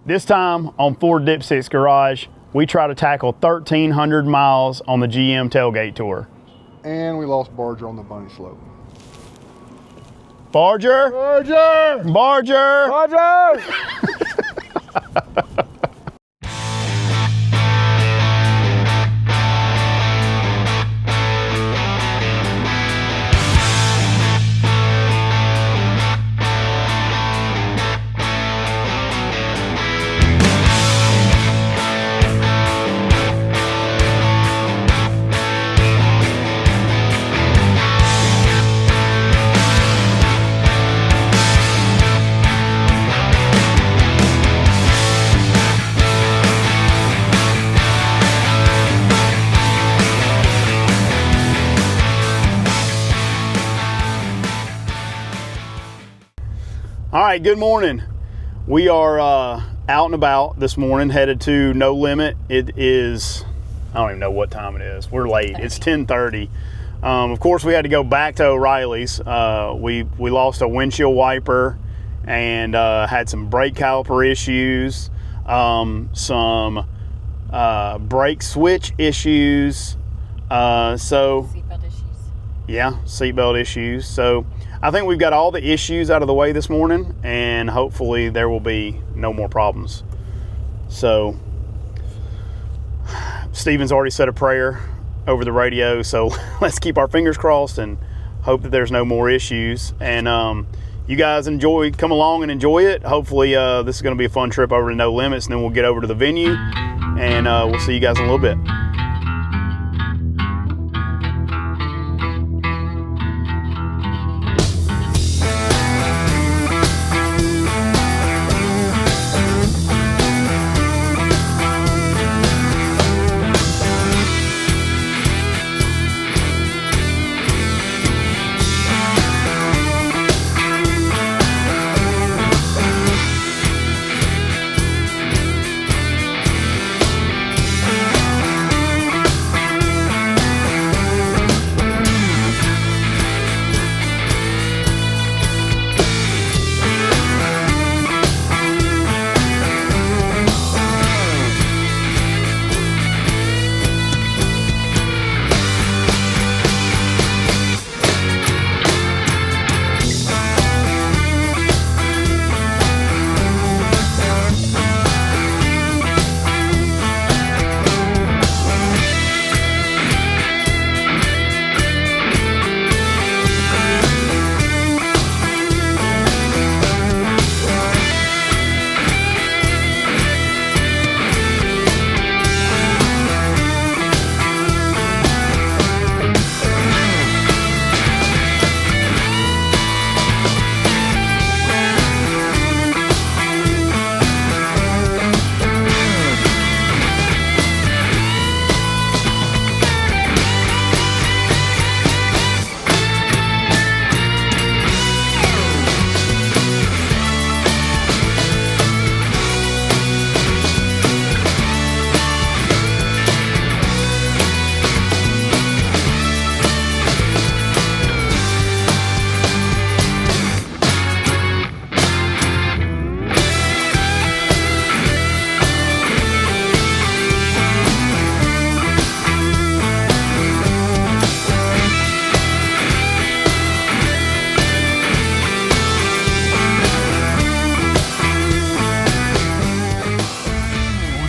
This time on Ford Dipsticks Garage, we try to tackle 1,300 miles on the GM Tailgate Tour. And we lost Barger on the bunny slope. Barger! Barger! Barger! Barger! All right, good morning. We are out and about this morning, headed to No Limit. It is, I don't even know what time it is. We're late. It's 10:30. Of course, we had to go back to O'Reilly's. We lost a windshield wiper and had some brake caliper issues, some brake switch issues. Seatbelt issues. Yeah, seatbelt issues. So I think we've got all the issues out of the way this morning, and hopefully there will be no more problems. So Steven's already said a prayer over the radio, so let's keep our fingers crossed and hope that there's no more issues. And you guys come along and enjoy it. Hopefully this is going to be a fun trip over to No Limits, and then we'll get over to the venue, and we'll see you guys in a little bit.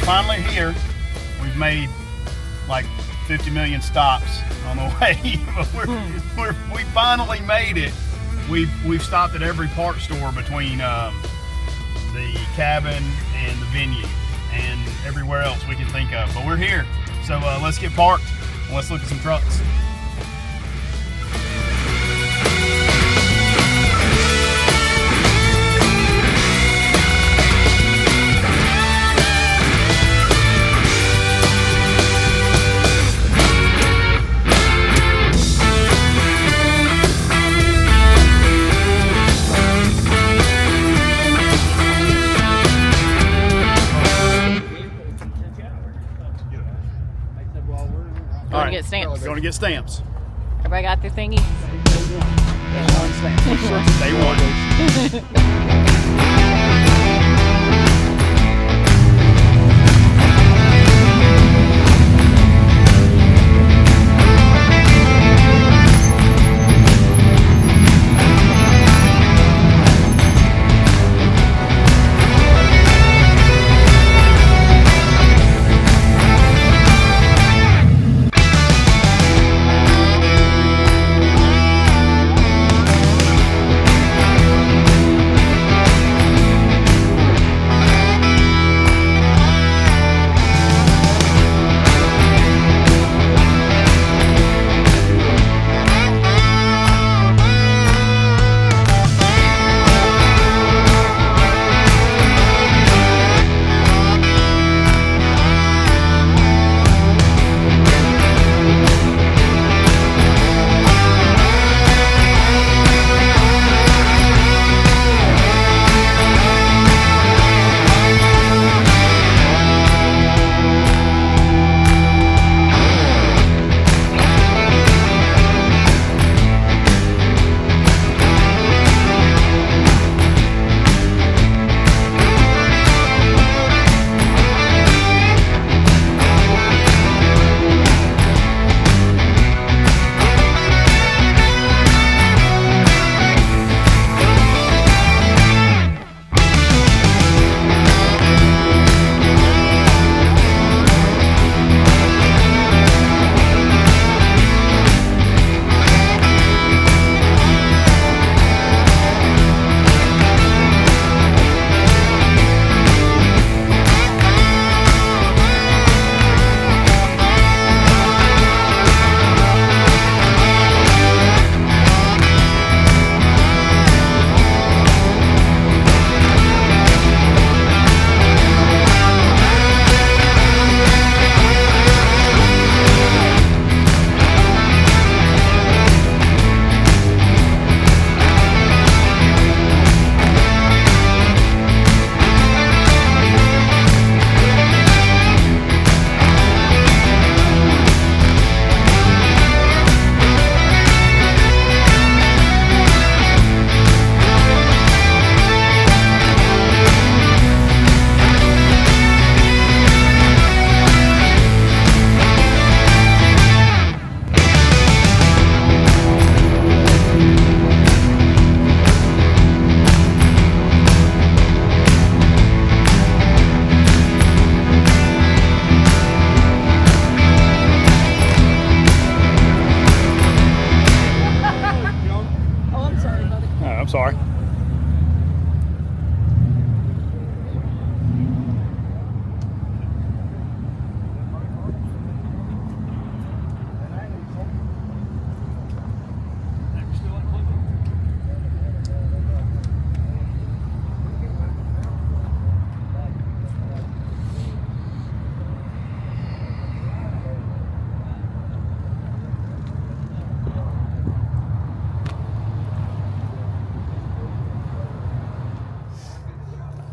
Finally here. We've made like 50 million stops on the way, but we finally made it. We've stopped at every parts store between the cabin and the venue and everywhere else we can think of, but we're here. So let's get parked and let's look at some trucks. Get stamps. Going to get stamps. Everybody got their thingy? Day one.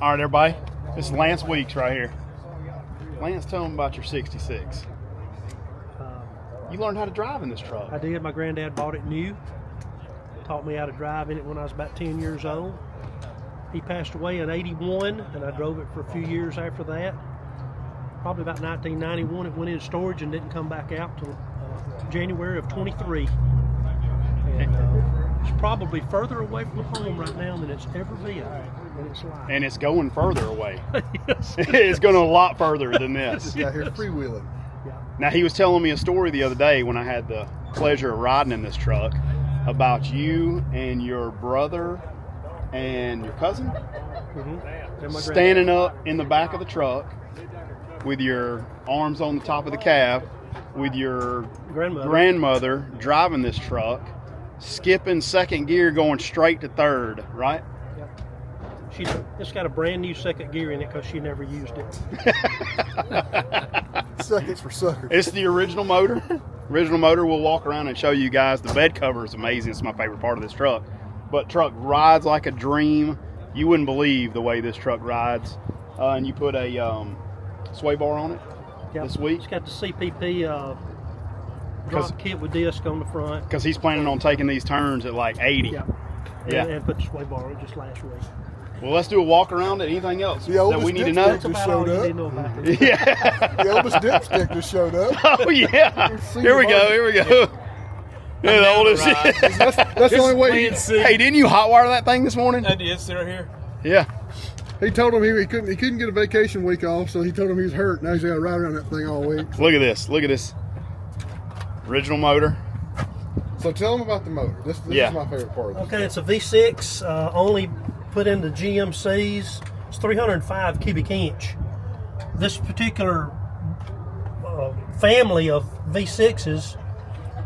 All right, everybody. This is Lance Weeks right here. Lance, tell them about your 66. You learned how to drive in this truck. I did. My granddad bought it new. Taught me how to drive in it when I was about 10 years old. He passed away in 81, and I drove it for a few years after that. Probably about 1991, it went in storage and didn't come back out till January of 23. And it's probably further away from home right now than it's ever been in its life. And it's going further away. Yes. It's going a lot further than this. Just got here freewheeling. Yeah. Now, he was telling me a story the other day when I had the pleasure of riding in this truck about you and your brother and your cousin Mm-hmm. And my standing up in the back of the truck with your arms on the top of the cab with your grandmother driving this truck, skipping second gear, going straight to third, right? It's got a brand new second gear in it because she never used it. Seconds for suckers. It's the original motor. Original motor. We'll walk around and show you guys. The bed cover is amazing. It's my favorite part of this truck. But truck rides like a dream. You wouldn't believe the way this truck rides. And you put a sway bar on it this week. It's got the CPP drop kit with disc on the front. Because he's planning on taking these turns at like 80. Yeah. And put the sway bar on it just last week. Well, let's do a walk around. Anything else that we need to know? That's about all you need to know about it. Yeah. The oldest dipstick just showed up. Oh, yeah. Here we go. Yeah, the oldest. That's the only way. Hey, didn't you hotwire that thing this morning? I did. Sit right here. Yeah. He told him he couldn't get a vacation week off, so he told him he was hurt. Now he's got to ride around that thing all week. Look at this. Original motor. So tell him about the motor. This is my favorite part of this. Okay, it's a V6, only put into GMCs. It's 305 cubic inch. This particular family of V6s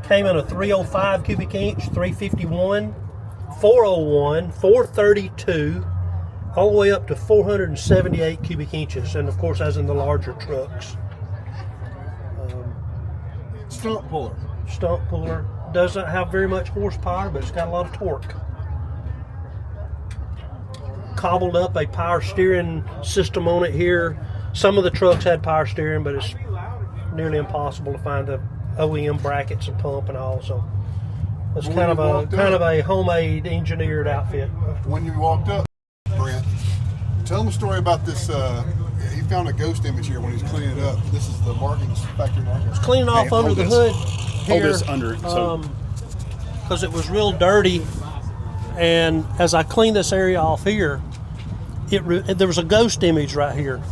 came in a 305 cubic inch, 351, 401, 432, all the way up to 478 cubic inches, and of course, as in the larger trucks. Stump puller. Stump puller. Doesn't have very much horsepower, but it's got a lot of torque. Cobbled up a power steering system on it here. Some of the trucks had power steering, but it's nearly impossible to find the OEM brackets and pump and all. So it's kind of a homemade engineered outfit. When you walked up, Brent, tell him a story about this. He found a ghost image here when he was cleaning it up. This is the factory markings. Cleaning off under the hood here. Hold this under it. Because it was real dirty, and as I cleaned this area off here, there was a ghost image right here,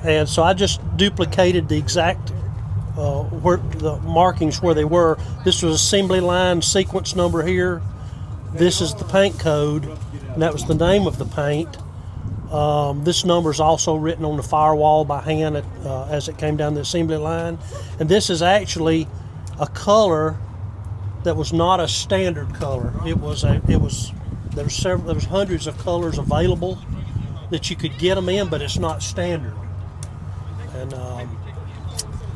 and so I just duplicated the exact where the markings where they were. This was assembly line sequence number here. This is the paint code, and that was the name of the paint. This number is also written on the firewall by hand as it came down the assembly line, and this is actually a color that was not a standard color. There was hundreds of colors available that you could get them in, but it's not standard. And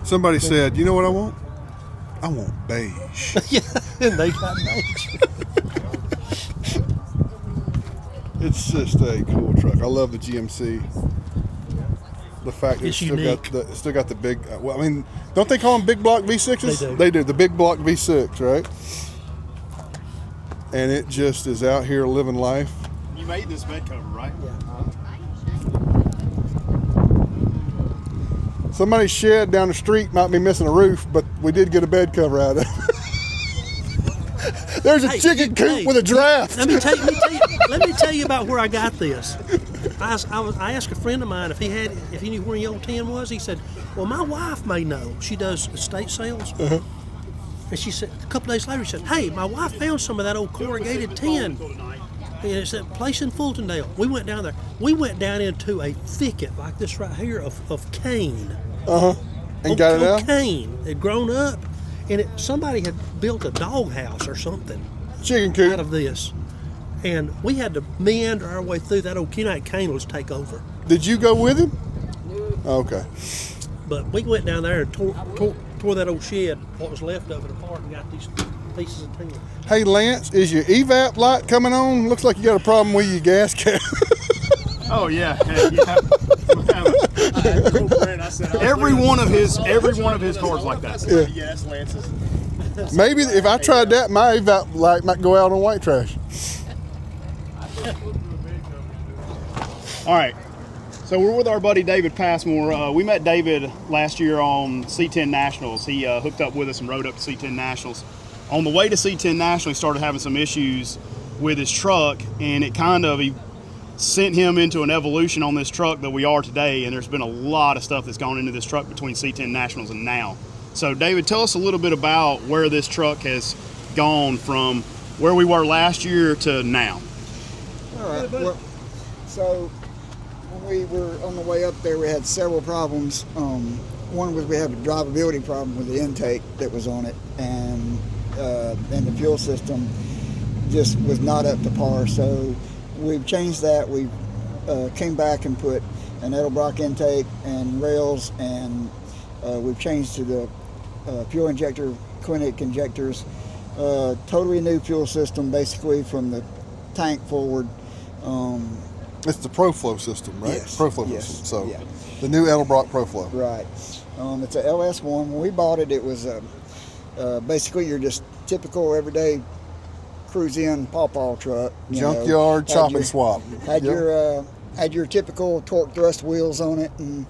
somebody said, "You know what I want? I want beige." Yeah, and they got beige. It's just a cool truck. I love the GMC. The fact that it's still got the big. Well, I mean, don't they call them big block V6s? They do. The big block V6, right? And it just is out here living life. You made this bed cover, right? Yeah. Somebody's shed down the street might be missing a roof, but we did get a bed cover out of it. There's a chicken coop with a giraffe. Let me tell you about where I got this. I asked a friend of mine if he knew where the old tin was. He said, "Well, my wife may know. She does estate sales." Uh-huh. And she said, a couple days later, she said, "Hey, my wife found some of that old corrugated tin. And it's that place in Fultondale." We went down there. We went down into a thicket like this right here of cane. And got it out? Cane. It had grown up, and somebody had built a doghouse or something. Chicken coop. Out of this. And we had to meander our way through that old Kenite cane was take over. Did you go with him? Okay. But we went down there and tore that old shed, what was left of it, apart, and got these pieces of tin. Hey, Lance, is your evap light coming on? Looks like you got a problem with your gas cap. Oh yeah. Every one of his cars like that. Yeah. Yes, Lance's. Maybe if I tried that, might go out on white trash. All right. So we're with our buddy David Passmore. We met David last year on C10 Nationals. He hooked up with us and rode up to C10 Nationals. On the way to C10 Nationals, he started having some issues with his truck, and he sent him into an evolution on this truck that we are today, and there's been a lot of stuff that's gone into this truck between C10 Nationals and now. So David, tell us a little bit about where this truck has gone from where we were last year to now. All right. Well, so when we were on the way up there, we had several problems. One was we had a drivability problem with the intake that was on it, and the fuel system just was not up to par. So we've changed that. We came back and put an Edelbrock intake and rails, and we've changed to the fuel injector, Scenic injectors. Totally new fuel system, basically from the tank forward. It's the ProFlow system, right? Yes. ProFlow Yes. system. So Yeah. the new Edelbrock ProFlow. Right. It's a LS1. When we bought it, it was basically your just typical everyday cruise-in pawpaw truck. Junkyard chop and swap. Had Yep. had your typical torque thrust wheels on it, and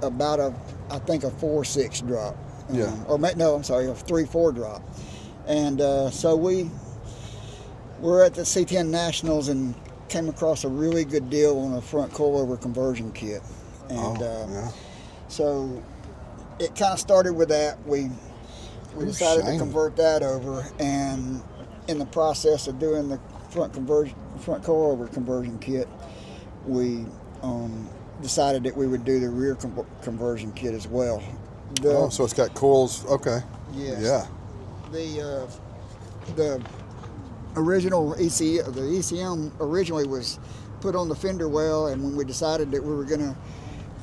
about a 4.6 drop. Yeah. A 3.4 drop. And so we were at the C10 Nationals and came across a really good deal on a front coilover conversion kit. And so it kind of started with that. We decided to convert that over, and in the process of doing the front coilover conversion kit, we decided that we would do the rear conversion kit as well. So it's got coils. Okay. Yes. Yeah. The original ECM originally was put on the fender well, and when we decided that we were going to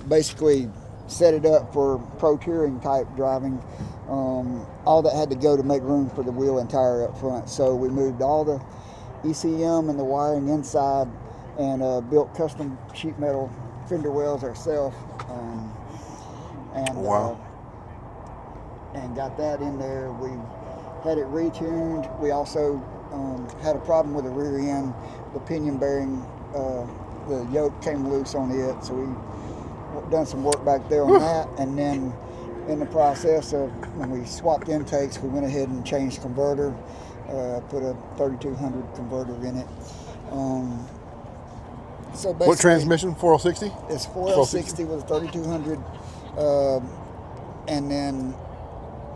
basically set it up for pro touring type driving, all that had to go to make room for the wheel and tire up front. So we moved all the ECM and the wiring inside, and built custom sheet metal fender wells ourselves, and got that in there. We had it retuned. We also had a problem with the rear end, the pinion bearing, the yoke came loose on it, so we done some work back there on that. And then in the process of when we swapped intakes, we went ahead and changed converter, put a 3200 converter in it. So basically, What transmission? 460? it's 4L60 with a 3200, and then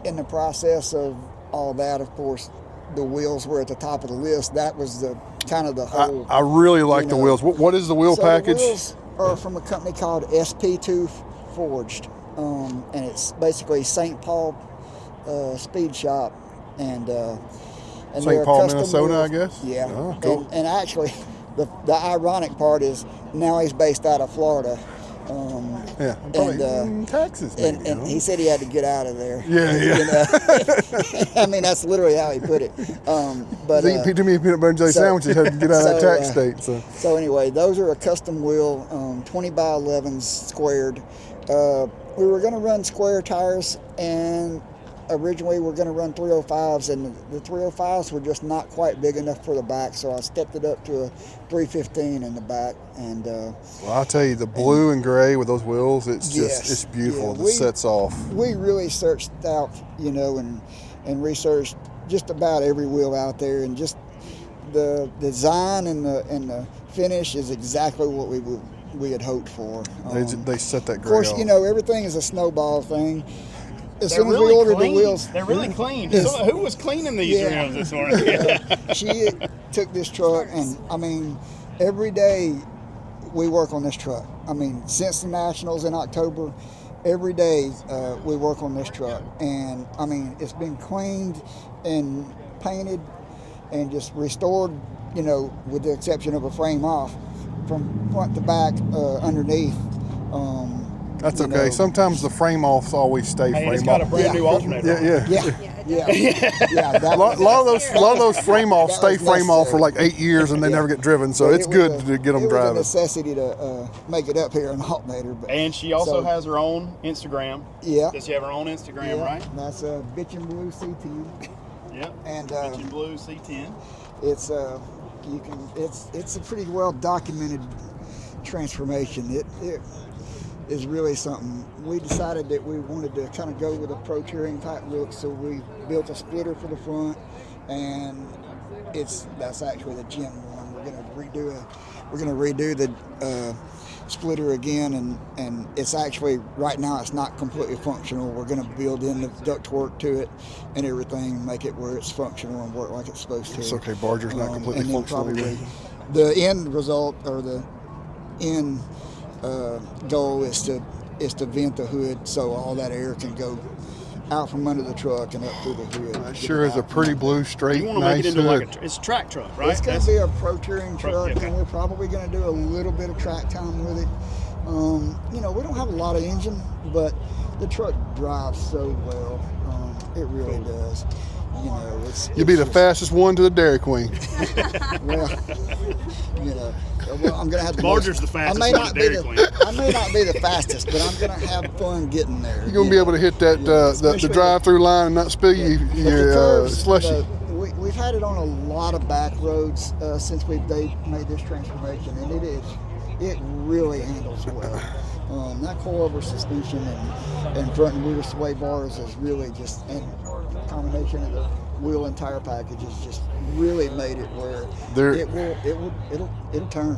in the process of all that, of course, the wheels were at the top of the list. That was the kind of the whole. I really like the wheels. What is the wheel package? The wheels are from a company called SP2 Forged, and it's basically St. Paul Speed Shop, and St. they're Paul, custom Minnesota, wheels. I guess? Yeah. Oh, cool. And actually, the ironic part is now he's based out of Florida. Yeah, probably in Texas. Maybe, And he said he had to get out of there. Yeah. I mean, that's literally how he put it. But He eat too many peanut butter and jelly sandwiches, had to get out of that tax state. So anyway, those are a custom wheel, 20 by 11s squared. We were going to run square tires, and originally we were going to run 305s, and the 305s were just not quite big enough for the back, so I stepped it up to a 315 in the back. And well, I'll tell you, the blue and gray with those wheels, it's just it's beautiful. Yeah, It sets off. We really searched out, and researched just about every wheel out there, and just the design and the finish is exactly what we had hoped for. They set that gray. Of course, off. everything is a snowball thing. As They're soon as really we ordered clean. the wheels, They're really clean. Yes. So, who was cleaning these rims this morning? she took this truck, and I mean, every day we work on this truck. I mean, since the Nationals in October, every day we work on this truck, and I mean, it's been cleaned and painted and just restored, with the exception of a frame off from front to back underneath. That's okay. Sometimes the frame offs always stay Hey, frame it's got a off. brand new alternator. Yeah. Yeah, yeah. A lot of those frame offs stay frame off for like 8 years and they never get driven. So it's good to get them driving. It was a necessity to make it up here in the alternator. But, and she also has her own Instagram. Yeah. Does she have her own Instagram, right? That's a Bitch and Blue C10. Yep. And Bitch and Blue C10. It's a pretty well documented transformation. It is really something. We decided that we wanted to kind of go with a pro touring type look, so we built a splitter for the front, and that's actually the GM one. We're gonna redo the splitter again, and it's actually right now it's not completely functional. We're gonna build in the ductwork to it and everything, make it where it's functional and work like it's supposed to. It's okay. Barger's not completely functional. The end result or the end goal is to vent the hood so all that air can go out from under the truck and up through the hood. That sure is a pretty blue, straight, you want to nice make it into hood. it's a track truck, right? It's going to be a pro touring truck, okay. and we're probably going to do a little bit of track time with it. We don't have a lot of engine, but the truck drives so well. It really does. You'll be the fastest one to the Dairy Queen. I'm gonna have to. Barger's the fastest one to Dairy Queen. I may not be the fastest, but I'm gonna have fun getting there. You're gonna be able to hit that the drive-through line and not spill your slushy. We've had it on a lot of back roads since they made this transformation, and it really handles well. That coilover suspension and front and rear sway bars is really just, and combination of the wheel and tire package has just really made it where it'll turn.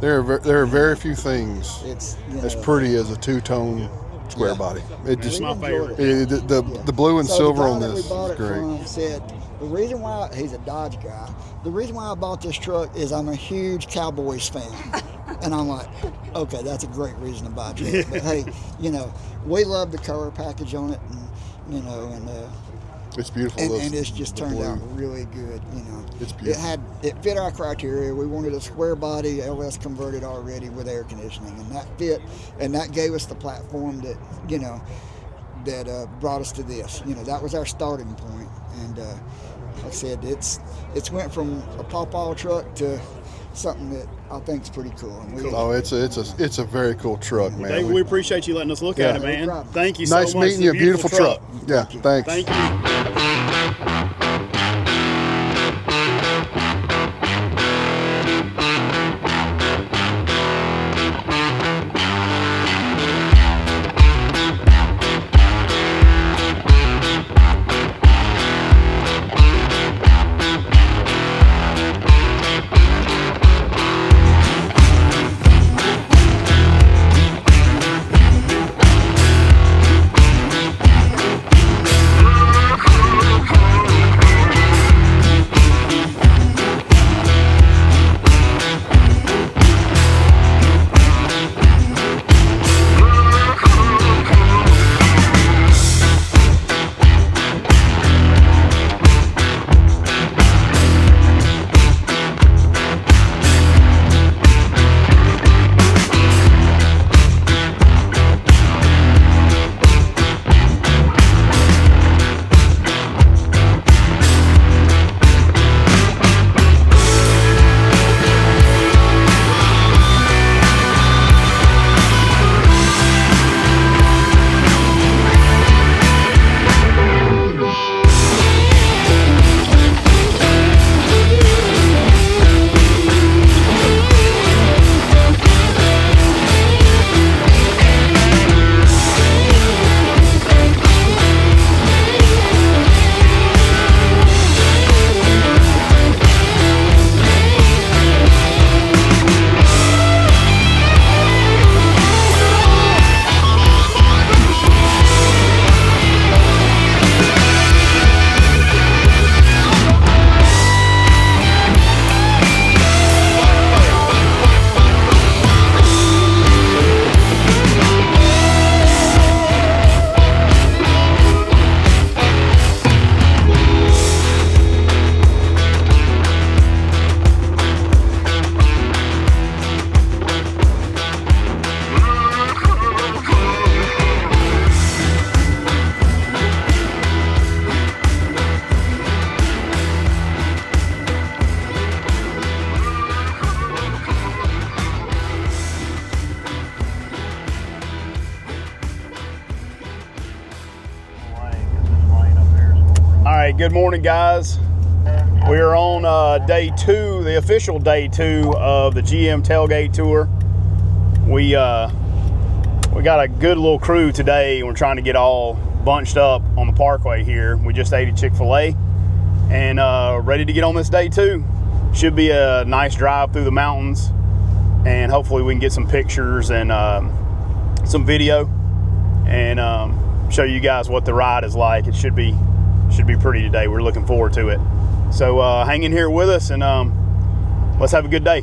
There are very few things as pretty as a two-tone square body. It just my favorite. The blue and silver on this is great. Said the reason why he's a Dodge guy. The reason why I bought this truck is I'm a huge Cowboys fan, and I'm like, okay, that's a great reason to buy a truck. But hey, we love the color package on it, and it's beautiful. And it's just turned out really good. It's beautiful. It fit our criteria. We wanted a square body, LS converted already with air conditioning, and that fit, and that gave us the platform that that brought us to this. That was our starting point, and like I said, it's went from a pawpaw truck to something that I think is pretty cool. It's a very cool truck, man. Dave, we appreciate you letting us look at it, man. No problem. Thank you so much. Nice meeting you. Beautiful truck. Yeah, thanks. Thank you. right, good morning, guys. We are on day 2, the official day 2 of the GM Tailgate Tour. We got a good little crew today, and we're trying to get all bunched up on the parkway here. We just ate at Chick-fil-A and ready to get on this day 2. Should be a nice drive through the mountains, and hopefully we can get some pictures and some video and show you guys what the ride is like. It should be pretty today. We're looking forward to it. So hang in here with us, and let's have a good day.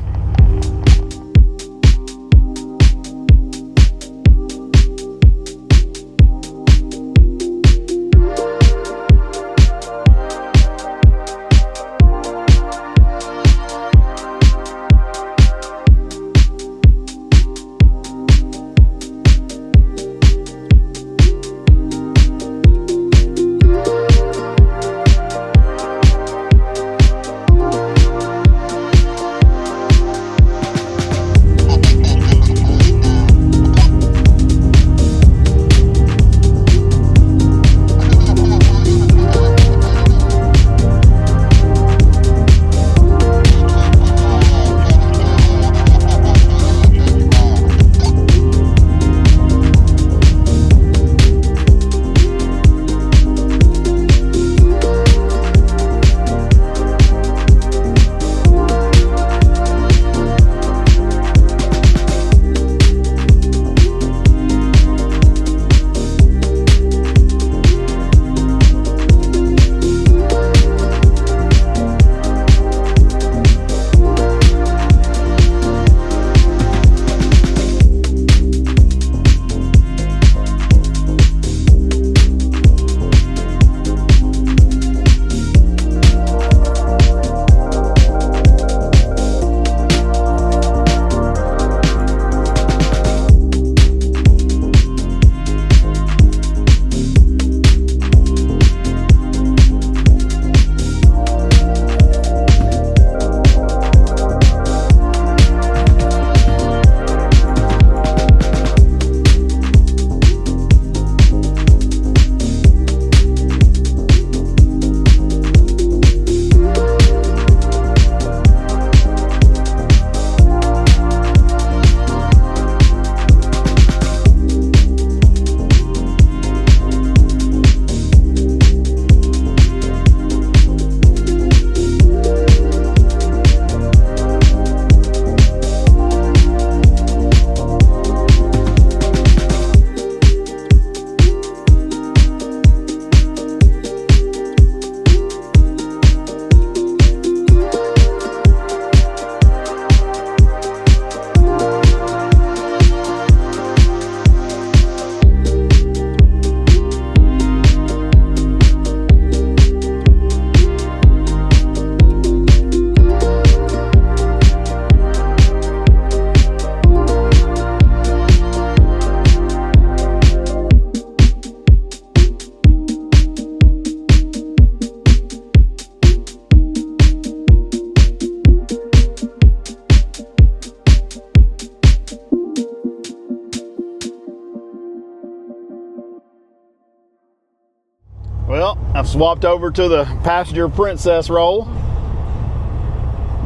Well, I've swapped over to the passenger princess role.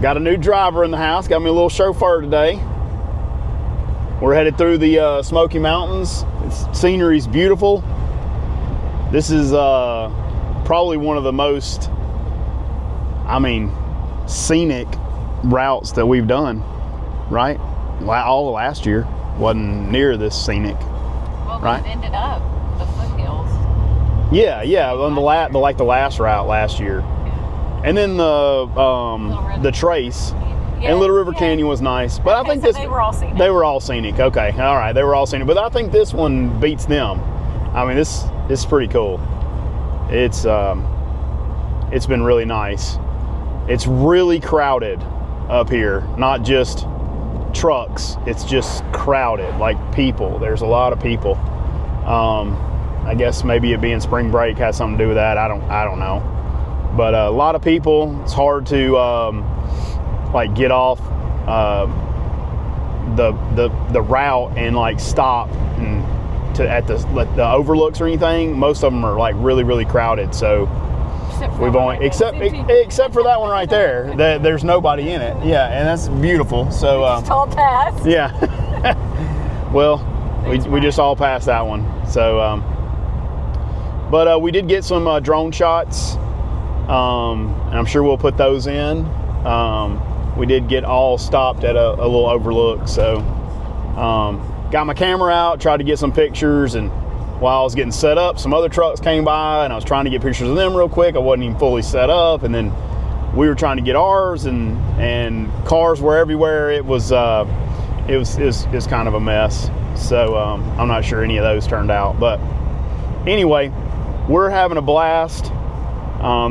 Got a new driver in the house. Got me a little chauffeur today. We're headed through the Smoky Mountains. Scenery's beautiful. This is probably one of the most, scenic routes that we've done, right? All of last year wasn't near this scenic, Well, right? it ended up the foothills. Yeah, on the last route last year, and then the Trace and Little River Canyon was nice, but I think so this they were all scenic. They were all scenic. Okay, all right, they were all scenic, but I think this one beats them. This is pretty cool. It's been really nice. It's really crowded up here, not just trucks. It's just crowded, like people. There's a lot of people. I guess maybe it being spring break has something to do with that. I don't know. But a lot of people. It's hard to get off the route and stop and at the overlooks or anything. Most of them are really, really crowded. So We've only except for that one right there. There's nobody in it. Yeah, and that's beautiful. So Just all pass. yeah. Well, we just all passed that one. So, but we did get some drone shots, and I'm sure we'll put those in. We did get all stopped at a little overlook. So, got my camera out, tried to get some pictures, and while I was getting set up, some other trucks came by, and I was trying to get pictures of them real quick. I wasn't even fully set up, and then we were trying to get ours, and cars were everywhere. It was kind of a mess. So I'm not sure any of those turned out, but anyway, we're having a blast.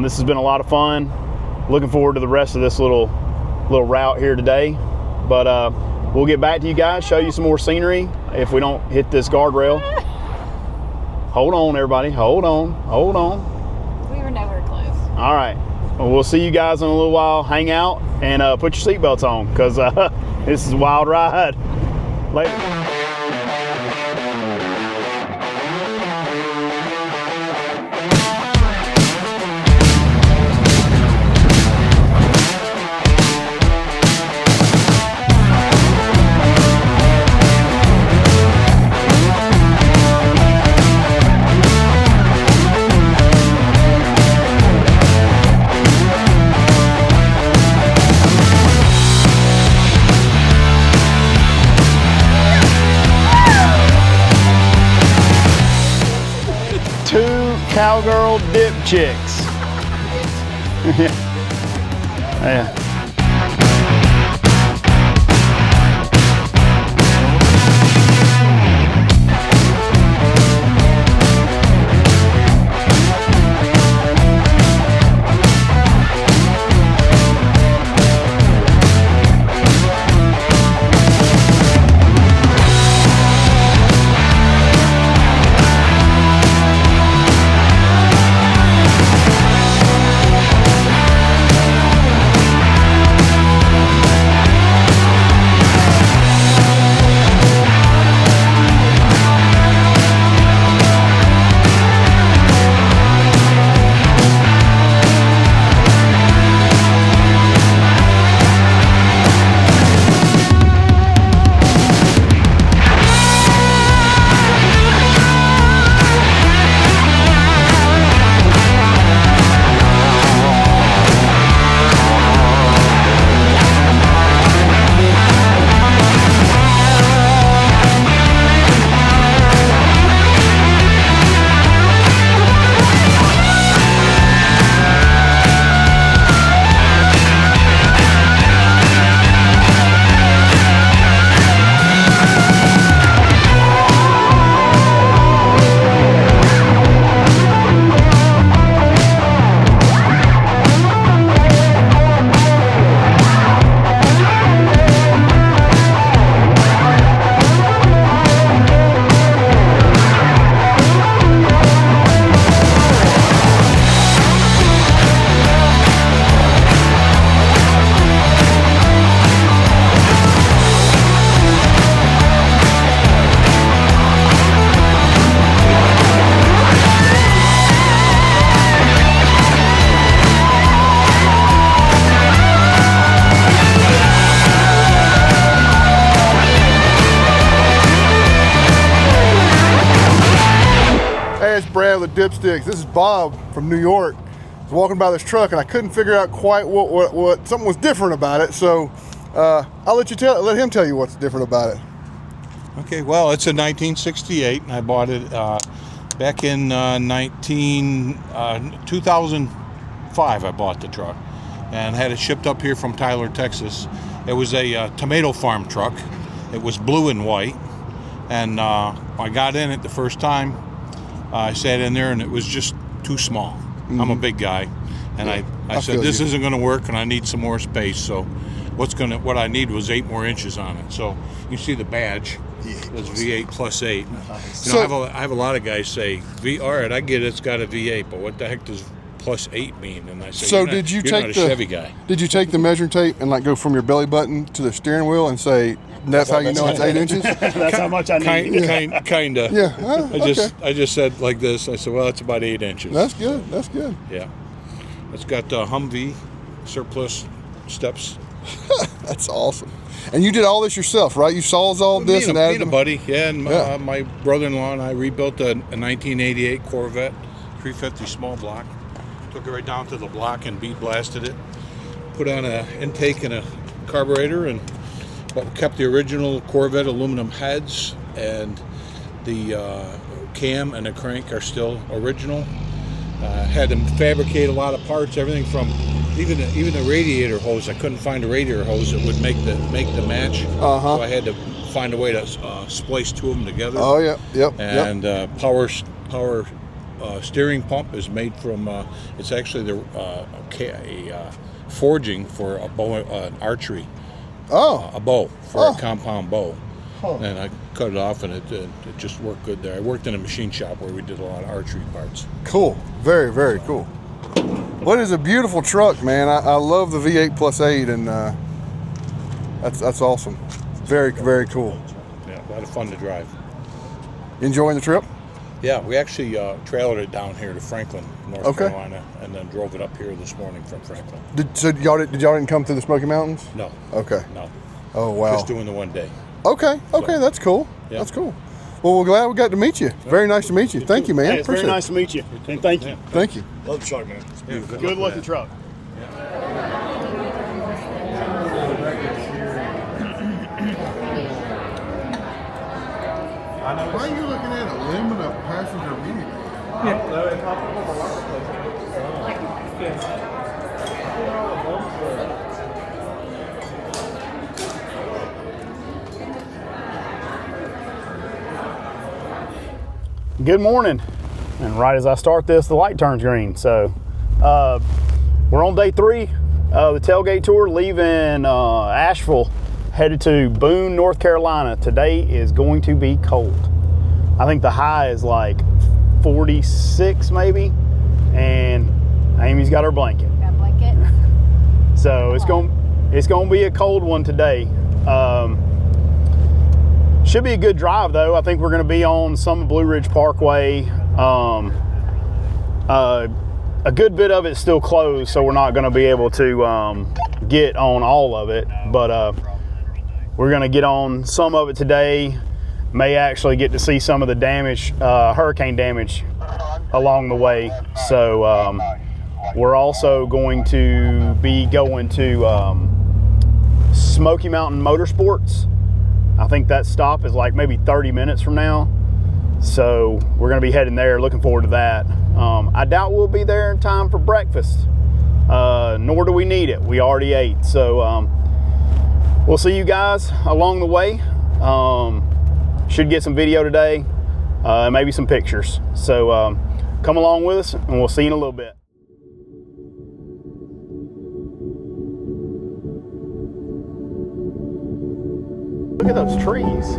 This has been a lot of fun. Looking forward to the rest of this little route here today, but we'll get back to you guys, show you some more scenery if we don't hit this guardrail. Hold on, everybody. Hold on. We were nowhere close. All right. Well, we'll see you guys in a little while. Hang out and put your seatbelts on, because this is a wild ride. Later. 2 cowgirl dipchicks. Yeah. Brad with Dipsticks. This is Bob from New York. I was walking by this truck and I couldn't figure out quite what something was different about it. So I'll let him tell you what's different about it. Okay, well, it's a 1968, and I bought it back in 2005. I bought the truck and had it shipped up here from Tyler, Texas. It was a tomato farm truck. It was blue and white, and I got in it the first time. I sat in there, and it was just too small. Mm-hmm. I'm a big guy, and I said, this isn't going to work, and I need some more space. So what I need was 8 more inches on it. So you see the badge. It's V8 plus 8. Nice. You know, I have a lot of guys say, all right, I get it, it's got a V8, but what the heck does plus 8 mean? And I say, so you're not a Chevy guy. Did you take the measuring tape and like go from your belly button to the steering wheel and say, that's how you know it's 8 inches? That's how much I need. Kind of. Yeah. I just said like this. I said, well, it's about 8 inches. That's good. That's good. Yeah. It's got Humvee surplus steps. That's awesome. And you did all this yourself, right? You sawzalled this and added a buddy, yeah. And my brother-in-law and I rebuilt a 1988 Corvette 350 small block. Took it right down to the block and bead blasted it. Put on an intake and a carburetor, but kept the original Corvette aluminum heads, and the cam and the crank are still original. Had to fabricate a lot of parts, everything from even the radiator hose. I couldn't find a radiator hose that would make the match. So I had to find a way to splice two of them together. Oh yeah, yep. And power steering pump is made from. It's actually a forging for a bow, an archery. A bow for a compound bow. And I cut it off, and it just worked good there. I worked in a machine shop where we did a lot of archery parts. Cool. Very, very cool. What is a beautiful truck, man. I love the V8 plus 8, and that's awesome. Very, very cool. Yeah, a lot of fun to drive. Enjoying the trip? Yeah, we actually trailered it down here to Franklin, North Carolina, and then drove it up here this morning from Franklin. Did y'all didn't come to the Smoky Mountains? No. Okay. No. Oh, wow. Just doing the one day. Okay, that's cool. Yeah. That's cool. Well, we're glad we got to meet you. Very nice to meet you. Thank you, man. Hey, it's very nice to meet you. And thank you. Thank you. Love the truck, man. It's beautiful. Good looking truck. Why are you looking at a limit of passenger vehicle? Good morning. And right as I start this, the light turns green. So we're on day 3 of the tailgate tour, leaving Asheville, headed to Boone, North Carolina. Today is going to be cold. I think the high is like 46 maybe, and Amy's got her blanket. Got a blanket. So it's going to be a cold one today. Should be a good drive though. I think we're going to be on some Blue Ridge Parkway. A good bit of it's still closed, so we're not going to be able to get on all of it. But we're going to get on some of it today. May actually get to see some of the damage, hurricane damage along the way. So we're also going to be going to Smoky Mountain Motorsports. I think that stop is like maybe 30 minutes from now. So we're going to be heading there. Looking forward to that. I doubt we'll be there in time for breakfast, nor do we need it. We already ate. So we'll see you guys along the way. Should get some video today, and maybe some pictures. So come along with us, and we'll see you in a little bit. Look at those trees.